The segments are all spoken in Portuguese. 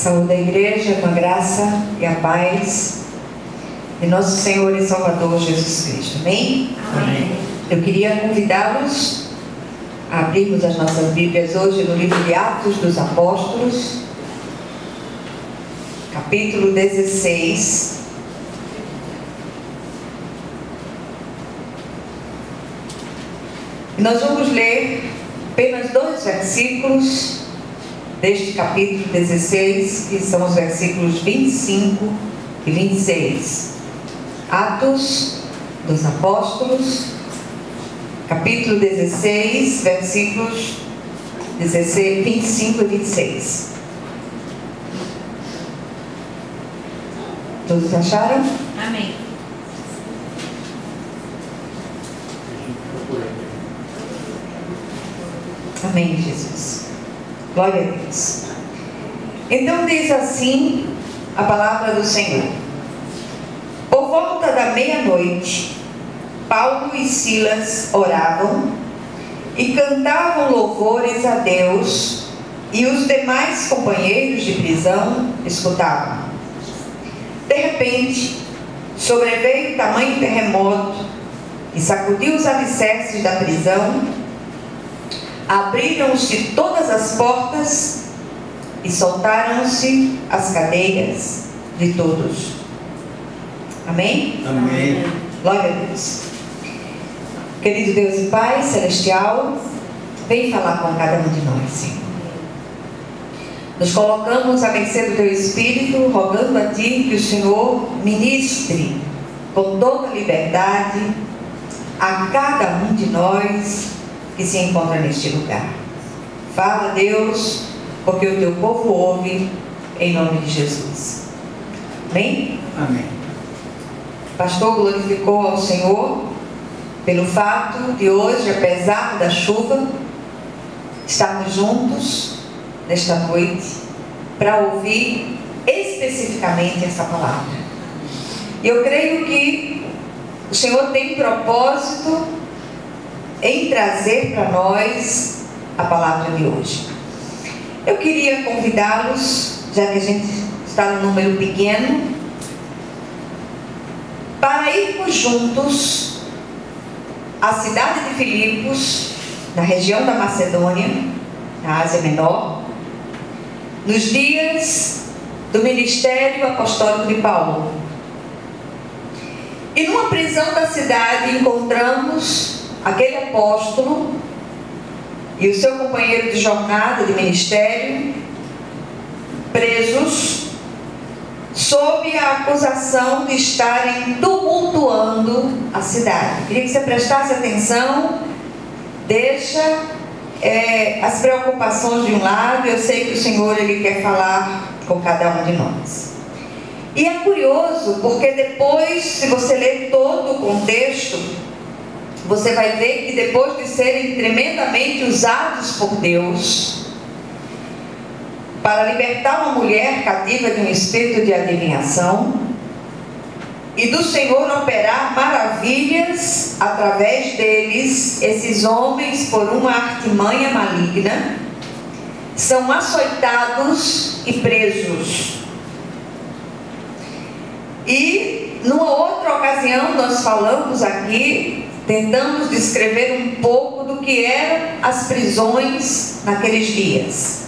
Saúde a igreja com a graça e a paz de nosso Senhor e Salvador Jesus Cristo. Amém? Amém. Eu queria convidá-los a abrirmos as nossas Bíblias hoje no livro de Atos dos Apóstolos, capítulo 16. Nós vamos ler apenas 2 versículos deste capítulo 16, que são os versículos 25 e 26. Atos dos Apóstolos, capítulo 16, versículos 25 e 26. Todos acharam? Amém. Amém, Jesus. Glória a Deus. Então diz assim a palavra do Senhor. Por volta da meia-noite, Paulo e Silas oravam e cantavam louvores a Deus, e os demais companheiros de prisão escutavam. De repente, sobreveio tamanho terremoto e sacudiu os alicerces da prisão. Abriram-se todas as portas e soltaram-se as cadeias de todos. Amém? Amém. Glória a Deus. Querido Deus e Pai Celestial, vem falar com cada um de nós, Senhor. Nos colocamos à mercê do Teu Espírito, rogando a Ti que o Senhor ministre com toda liberdade a cada um de nós que se encontra neste lugar. Fala, Deus, porque o Teu povo ouve, em nome de Jesus. Amém? Amém. O pastor glorificou ao Senhor pelo fato de hoje, apesar da chuva, estarmos juntos nesta noite para ouvir especificamente essa palavra. E eu creio que o Senhor tem propósito em trazer para nós a palavra de hoje. Eu queria convidá-los, já que a gente está num número pequeno, para irmos juntos à cidade de Filipos, na região da Macedônia, na Ásia Menor, nos dias do ministério apostólico de Paulo. E numa prisão da cidade encontramos aquele apóstolo e o seu companheiro de jornada, de ministério, presos sob a acusação de estarem tumultuando a cidade. Queria que você prestasse atenção, deixa as preocupações de um lado. Eu sei que o Senhor, Ele quer falar com cada um de nós. E é curioso, porque depois, se você ler todo o contexto, você vai ver que depois de serem tremendamente usados por Deus para libertar uma mulher cativa de um espírito de adivinhação, e do Senhor operar maravilhas através deles, esses homens, por uma artimanha maligna, são açoitados e presos. E numa outra ocasião nós falamos aqui, tentamos descrever um pouco do que eram as prisões naqueles dias.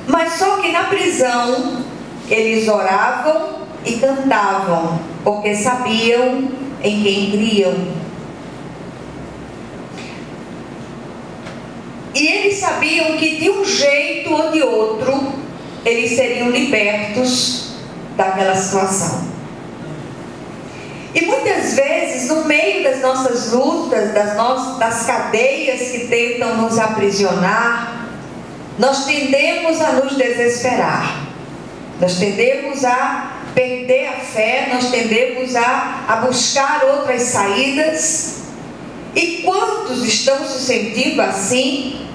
Mas só que na prisão eles oravam e cantavam, porque sabiam em quem criam. E eles sabiam que de um jeito ou de outro eles seriam libertos daquela situação. E muitas vezes, no meio das nossas lutas, das cadeias que tentam nos aprisionar, nós tendemos a nos desesperar, nós tendemos a perder a fé, nós tendemos a buscar outras saídas. E quantos estão se sentindo assim,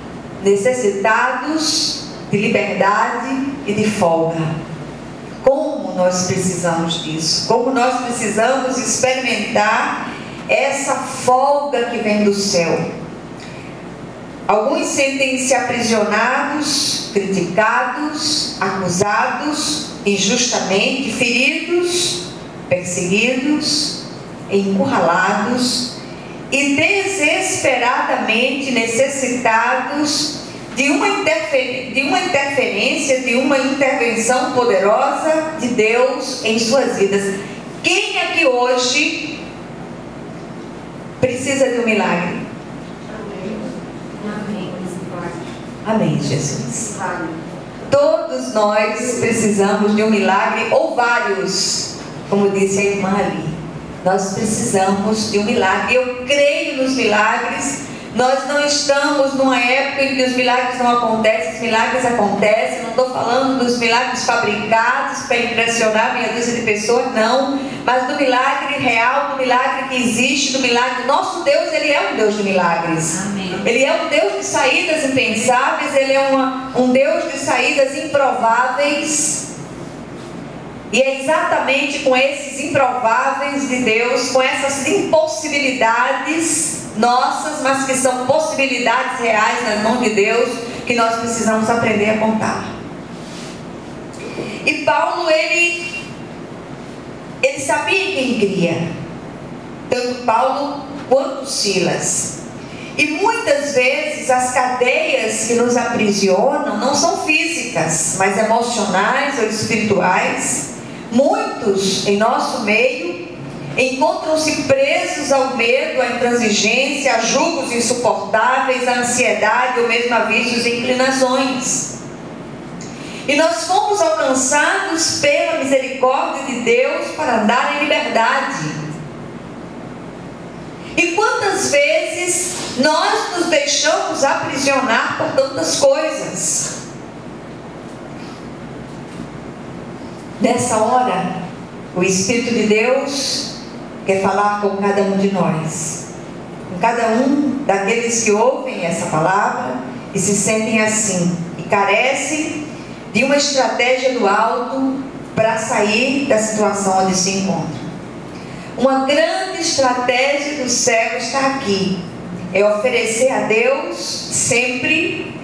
necessitados de liberdade e de folga? Como nós precisamos disso, como nós precisamos experimentar essa folga que vem do céu. Alguns sentem-se aprisionados, criticados, acusados injustamente, feridos, perseguidos, encurralados e desesperadamente necessitados de uma interferência, de uma intervenção poderosa de Deus em suas vidas. Quem aqui hoje precisa de um milagre? Amém, Jesus. Todos nós precisamos de um milagre, ou vários, como disse a irmã ali. Nós precisamos de um milagre. Eu creio nos milagres. Nós não estamos numa época em que os milagres não acontecem. Os milagres acontecem. Não estou falando dos milagres fabricados para impressionar meia dúzia de pessoas, não. Mas do milagre real, do milagre que existe, do milagre. Nosso Deus, Ele é um Deus de milagres. Amém. Ele é um Deus de saídas impensáveis. Ele é um Deus de saídas improváveis. E é exatamente com esses improváveis de Deus, com essas impossibilidades nossas, mas que são possibilidades reais nas mãos de Deus, que nós precisamos aprender a contar. E Paulo, ele sabia em quem cria, tanto Paulo quanto Silas. E muitas vezes as cadeias que nos aprisionam não são físicas, mas emocionais ou espirituais. Muitos em nosso meio encontram-se presos ao medo, à intransigência, a julgos insuportáveis, à ansiedade ou mesmo a vícios e inclinações. E nós fomos alcançados pela misericórdia de Deus para andar em liberdade. E quantas vezes nós nos deixamos aprisionar por tantas coisas? Nessa hora, o Espírito de Deus quer falar com cada um de nós, com cada um daqueles que ouvem essa palavra e se sentem assim, e carecem de uma estratégia do alto para sair da situação onde se encontram. Uma grande estratégia do céu está aqui, é oferecer a Deus sempre,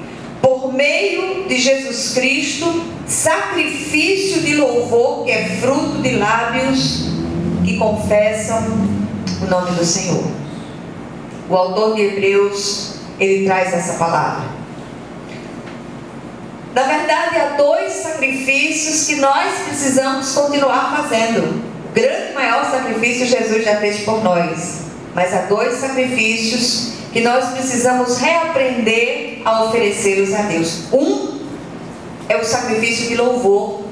por meio de Jesus Cristo, sacrifício de louvor que é fruto de lábios que confessam o nome do Senhor. O autor de Hebreus, ele traz essa palavra. Na verdade, há dois sacrifícios que nós precisamos continuar fazendo. O grande, maior sacrifício Jesus já fez por nós, mas há dois sacrifícios que nós precisamos reaprender a oferecê-los a Deus. Um é o sacrifício de louvor,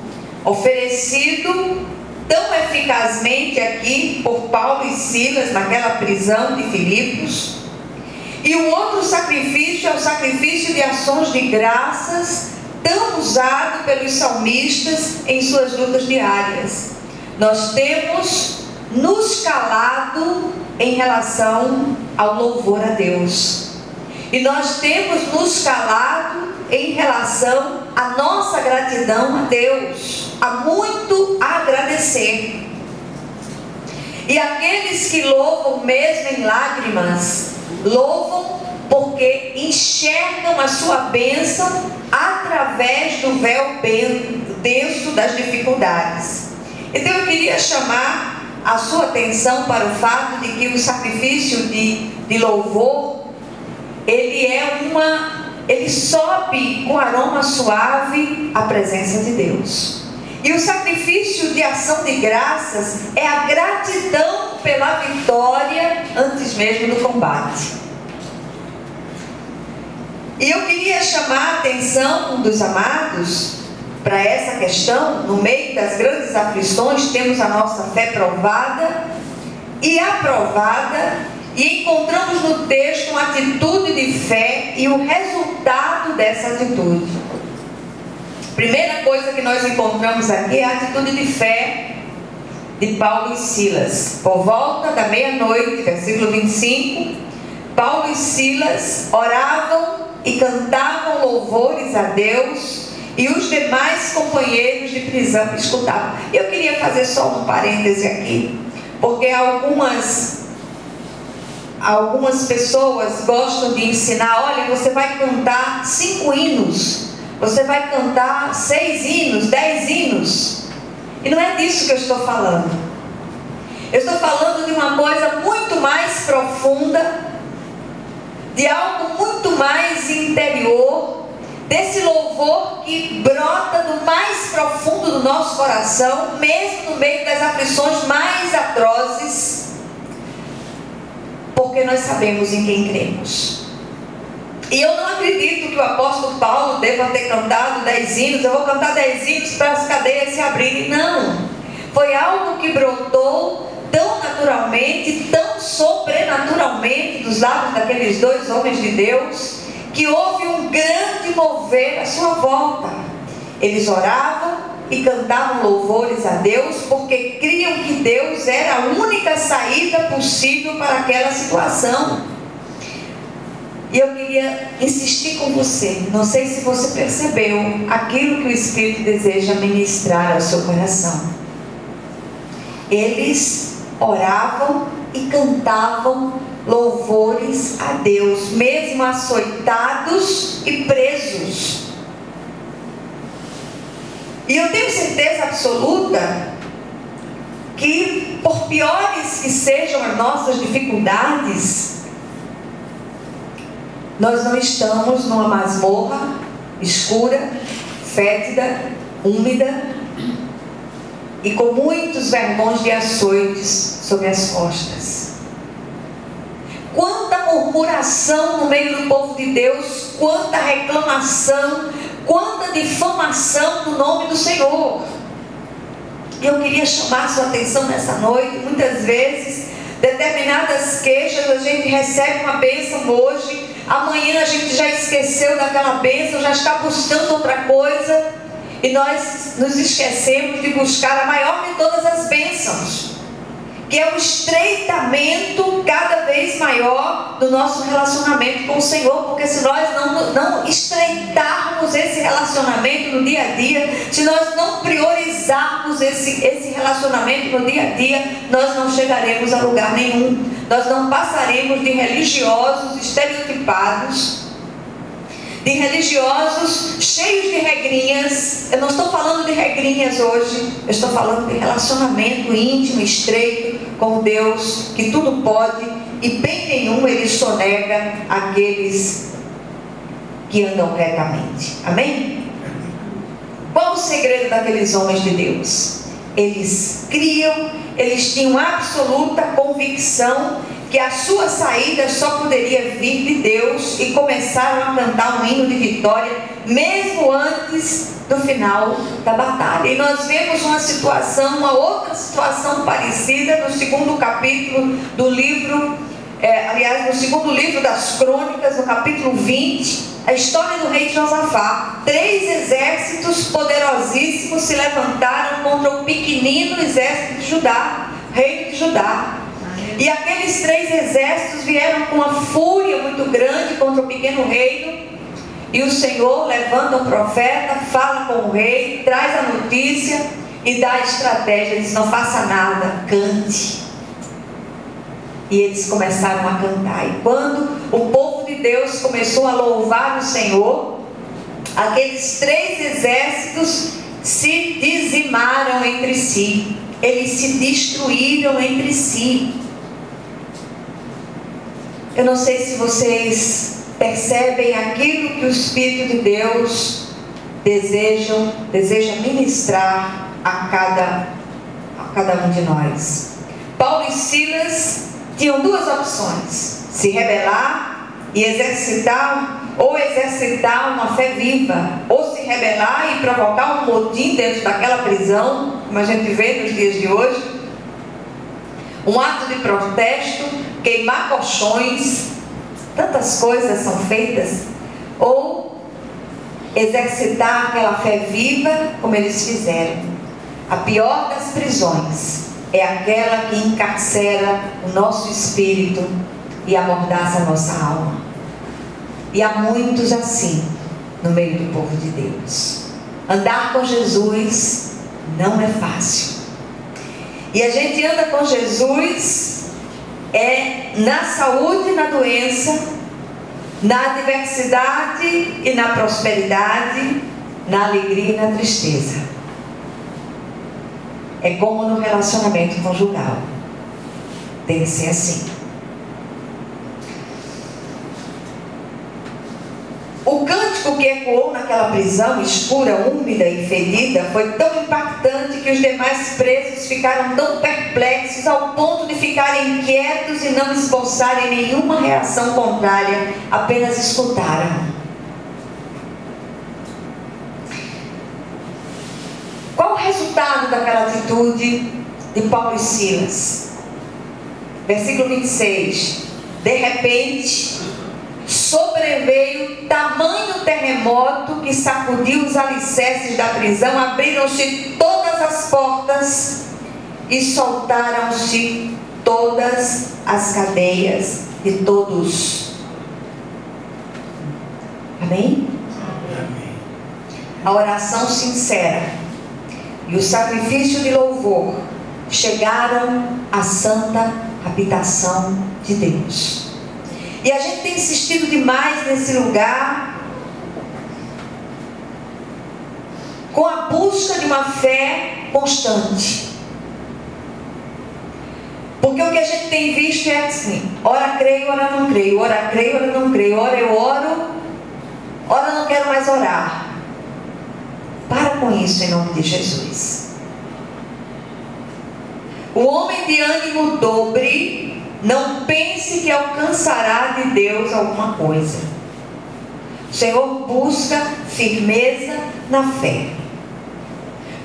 oferecido tão eficazmente aqui por Paulo e Silas naquela prisão de Filipos. E o outro sacrifício é o sacrifício de ações de graças, tão usado pelos salmistas em suas lutas diárias. Nós temos nos calado em relação ao louvor a Deus. E nós temos nos calado em relação à nossa gratidão a Deus. Há muito a agradecer. E aqueles que louvam mesmo em lágrimas, louvam porque enxergam a sua bênção através do véu denso das dificuldades. Então eu queria chamar a sua atenção para o fato de que o sacrifício de louvor, ele sobe com aroma suave à presença de Deus. E o sacrifício de ação de graças é a gratidão pela vitória antes mesmo do combate. E eu queria chamar a atenção dos amados para essa questão. No meio das grandes aflições, temos a nossa fé provada e aprovada, e encontramos no texto uma atitude de fé e o resultado dessa atitude. Primeira coisa que nós encontramos aqui é a atitude de fé de Paulo e Silas. Por volta da meia-noite, versículo 25, Paulo e Silas oravam e cantavam louvores a Deus, e os demais companheiros de prisão escutavam. Eu queria fazer só um parêntese aqui, porque algumas algumas pessoas gostam de ensinar: olha, você vai cantar 5 hinos, você vai cantar 6 hinos, 10 hinos. E não é disso que eu estou falando. Eu estou falando de uma coisa muito mais profunda, de algo muito mais interior, desse louvor que brota do mais profundo do nosso coração, mesmo no meio das aflições mais atrozes, porque nós sabemos em quem cremos. E eu não acredito que o apóstolo Paulo deva ter cantado 10 hinos, eu vou cantar 10 hinos para as cadeias se abrirem. Não, foi algo que brotou tão naturalmente, tão sobrenaturalmente dos lábios daqueles 2 homens de Deus, que houve um grande mover à sua volta. Eles oravam e cantavam louvores a Deus, porque criam que Deus era a única saída possível para aquela situação. E eu queria insistir com você, não sei se você percebeu aquilo que o Espírito deseja ministrar ao seu coração. Eles oravam e cantavam louvores a Deus, mesmo açoitados e presos. E eu tenho certeza absoluta que, por piores que sejam as nossas dificuldades, nós não estamos numa masmorra escura, fétida, úmida e com muitos vergões de açoites sobre as costas. Quanta murmuração no meio do povo de Deus, quanta reclamação, quanta difamação do nome do Senhor. E eu queria chamar a sua atenção nessa noite. Muitas vezes, determinadas queixas, a gente recebe uma bênção hoje, amanhã a gente já esqueceu daquela bênção, já está buscando outra coisa, e nós nos esquecemos de buscar a maior de todas as bênçãos, que é o estreitamento cada vez maior do nosso relacionamento com o Senhor. Porque se nós não estreitarmos esse relacionamento no dia a dia, se nós não priorizarmos esse relacionamento no dia a dia, nós não chegaremos a lugar nenhum. Nós não passaremos de religiosos estereotipados, de religiosos cheios de regrinhas. Eu não estou falando de regrinhas hoje, eu estou falando de relacionamento íntimo, estreito com Deus, que tudo pode, e bem nenhum Ele sonega aqueles que andam retamente. Amém? Qual o segredo daqueles homens de Deus? Eles criam, eles tinham absoluta convicção que a sua saída só poderia vir de Deus, e começaram a cantar um hino de vitória, mesmo antes do final da batalha. E nós vemos uma outra situação parecida no 2º capítulo do livro, no 2º livro das Crônicas, no capítulo 20, a história do rei Josafá. 3 exércitos poderosíssimos se levantaram contra o pequenino exército de Judá, reino de Judá. E aqueles 3 exércitos vieram com uma fúria muito grande contra o pequeno reino. E o Senhor levanta um profeta, fala com o rei, traz a notícia e dá a estratégia. Diz: não faça nada, cante. E eles começaram a cantar. E quando o povo de Deus começou a louvar o Senhor, aqueles 3 exércitos se dizimaram entre si. Eles se destruíram entre si. Eu não sei se vocês percebem aquilo que o Espírito de Deus deseja ministrar a cada um de nós. Paulo e Silas tinham 2 opções: se rebelar e exercitar uma fé viva, ou se rebelar e provocar um motim dentro daquela prisão, como a gente vê nos dias de hoje, um ato de protesto, queimar colchões, tantas coisas são feitas, ou exercitar aquela fé viva como eles fizeram. A pior das prisões é aquela que encarcera o nosso espírito e amordaça a nossa alma. E há muitos assim no meio do povo de Deus. Andar com Jesus não é fácil. E a gente anda com Jesus é na saúde e na doença, na adversidade e na prosperidade, na alegria e na tristeza. É como no relacionamento conjugal. Tem que ser assim. O cântico que ecoou naquela prisão escura, úmida e fedida foi tão impactante que os demais presos ficaram tão perplexos ao ponto de ficarem quietos e não esboçarem nenhuma reação contrária, apenas escutaram. Qual o resultado daquela atitude de Paulo e Silas? Versículo 26. De repente, sobreveio tamanho terremoto que sacudiu os alicerces da prisão, abriram-se todas as portas e soltaram-se todas as cadeias de todos. Amém? Amém. A oração sincera e o sacrifício de louvor chegaram à santa habitação de Deus. E a gente tem insistido demais nesse lugar, com a busca de uma fé constante. Porque o que a gente tem visto é assim: ora creio, ora não creio, ora creio, ora não creio, ora eu oro, ora não quero mais orar. Para com isso em nome de Jesus. O homem de ânimo dobre não pense que alcançará de Deus alguma coisa. O Senhor busca firmeza na fé.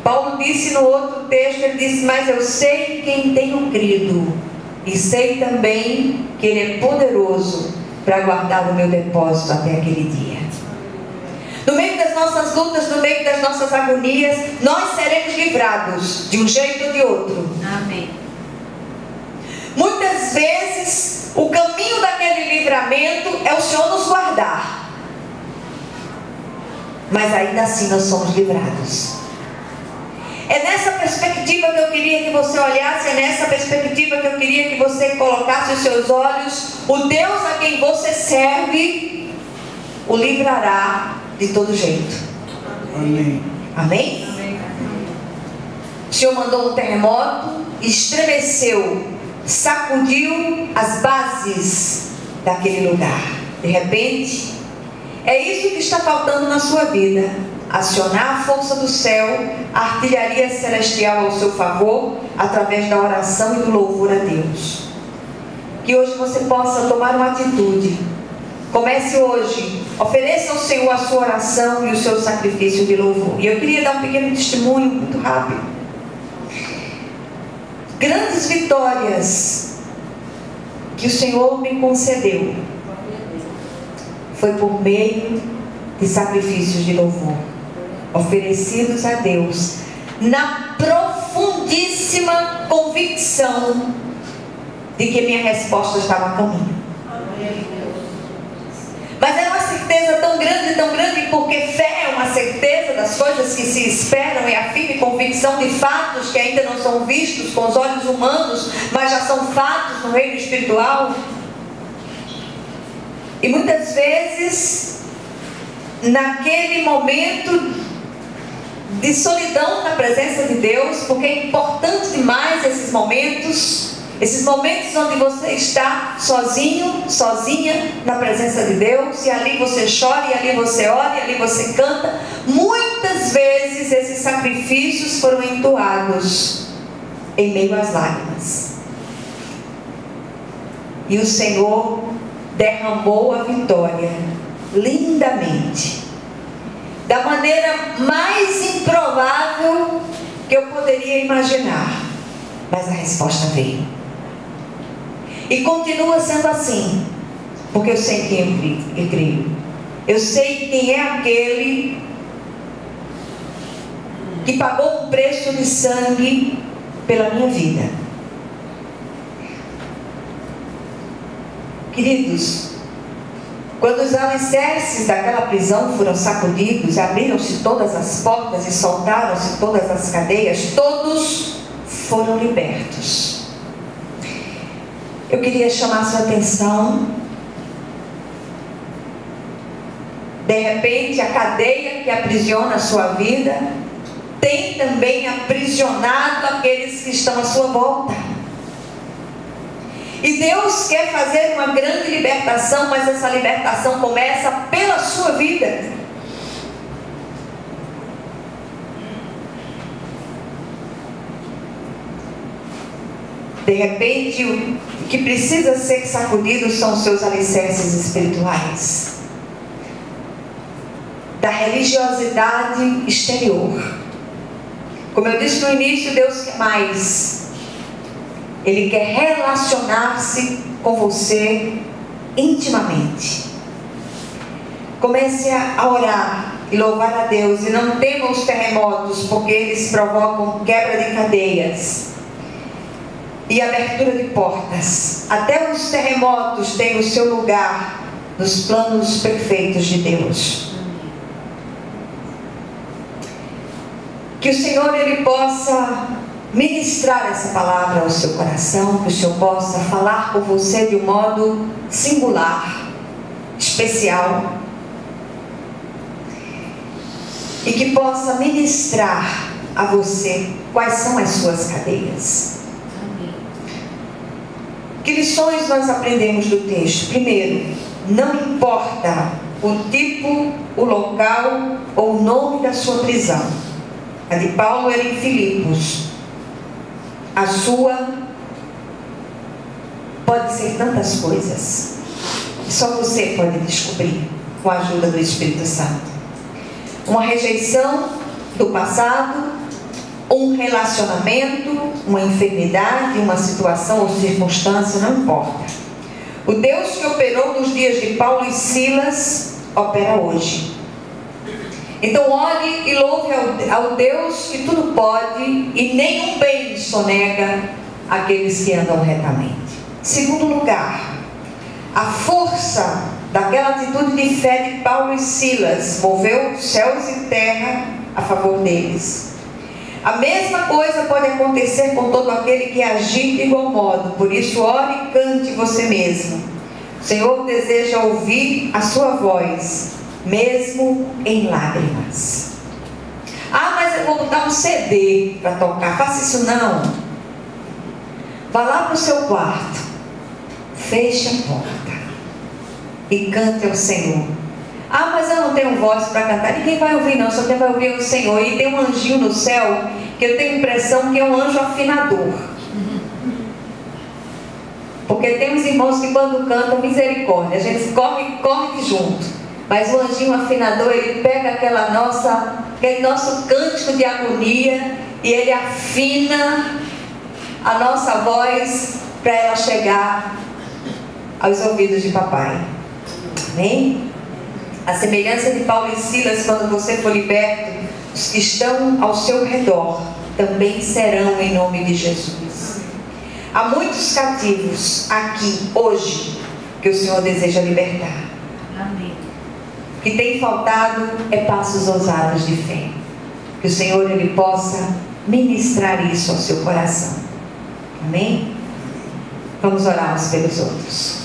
Paulo disse no outro texto, ele disse: mas eu sei quem tenho crido, e sei também que Ele é poderoso para guardar o meu depósito até aquele dia. No meio das nossas lutas, no meio das nossas agonias, nós seremos livrados, de um jeito ou de outro. Amém. Muitas vezes, o caminho daquele livramento é o Senhor nos guardar. Mas ainda assim nós somos livrados. É nessa perspectiva que eu queria que você olhasse, é nessa perspectiva que eu queria que você colocasse os seus olhos. O Deus a quem você serve o livrará de todo jeito. Amém. Amém? Amém. O Senhor mandou um terremoto, estremeceu, sacudiu as bases daquele lugar. De repente, é isso que está faltando na sua vida: acionar a força do céu, a artilharia celestial ao seu favor, através da oração e do louvor a Deus. Que hoje você possa tomar uma atitude. Comece hoje, ofereça ao Senhor a sua oração e o seu sacrifício de louvor. E eu queria dar um pequeno testemunho, muito rápido. Grandes vitórias que o Senhor me concedeu foi por meio de sacrifícios de louvor oferecidos a Deus, na profundíssima convicção de que minha resposta estava a caminho. Mas é uma certeza tão grande, porque fé é uma certeza das coisas que se esperam, e a firme convicção de fatos que ainda não são vistos com os olhos humanos, mas já são fatos no reino espiritual. E muitas vezes, naquele momento de solidão na presença de Deus, porque é importante demais esses momentos onde você está sozinho, sozinha na presença de Deus, e ali você chora, e ali você ora, e ali você canta. Muitas vezes esses sacrifícios foram entoados em meio às lágrimas, e o Senhor derramou a vitória lindamente, da maneira mais improvável que eu poderia imaginar. Mas a resposta veio. E continua sendo assim, porque eu sei quem eu creio. Eu sei quem é aquele que pagou um preço de sangue pela minha vida. Queridos, quando os alicerces daquela prisão foram sacudidos, abriram-se todas as portas e soltaram-se todas as cadeias, todos foram libertos. eu queria chamar sua atenção. De repente, a cadeia que aprisiona a sua vida tem também aprisionado aqueles que estão à sua volta. E Deus quer fazer uma grande libertação, mas essa libertação começa pela sua vida. De repente, o que precisa ser sacudido são os seus alicerces espirituais, da religiosidade exterior. Como eu disse no início, Deus quer mais. Ele quer relacionar-se com você intimamente. Comece a orar e louvar a Deus, e não tema os terremotos, porque eles provocam quebra de cadeias e abertura de portas. Até os terremotos têm o seu lugar nos planos perfeitos de Deus. Que o Senhor, Ele possa ministrar essa palavra ao seu coração, que o Senhor possa falar com você de um modo singular, especial, e que possa ministrar a você quais são as suas cadeias. Amém. Que lições nós aprendemos do texto? Primeiro, não importa o tipo, o local ou o nome da sua prisão. A de Paulo era em Filipos. A sua pode ser tantas coisas. Só você pode descobrir com a ajuda do Espírito Santo. Uma rejeição do passado, um relacionamento, uma enfermidade, uma situação ou circunstância, não importa. O Deus que operou nos dias de Paulo e Silas, opera hoje. Então ore e louve ao Deus que tudo pode e nenhum bem sonega aqueles que andam retamente. Segundo lugar, a força daquela atitude de fé de Paulo e Silas moveu céus e terra a favor deles. A mesma coisa pode acontecer com todo aquele que agir de igual modo. Por isso, ore e cante você mesmo. O Senhor deseja ouvir a sua voz, mesmo em lágrimas. Ah, mas eu vou botar um CD para tocar. Faça isso não. Vá lá para o seu quarto, feche a porta e cante ao Senhor. Ah, mas eu não tenho voz para cantar. Ninguém vai ouvir não, só quem vai ouvir é o Senhor. E tem um anjinho no céu que eu tenho a impressão que é um anjo afinador. Porque tem uns irmãos que quando cantam, misericórdia, a gente corre junto. Mas o anjinho afinador, ele pega aquele nosso cântico de agonia e ele afina a nossa voz para ela chegar aos ouvidos de papai. Amém? A semelhança de Paulo e Silas, quando você for liberto, os que estão ao seu redor também serão em nome de Jesus. Há muitos cativos aqui, hoje, que o Senhor deseja libertar. Amém. O que tem faltado é passos ousados de fé. Que o Senhor, Ele possa ministrar isso ao seu coração. Amém? Vamos orar uns pelos outros.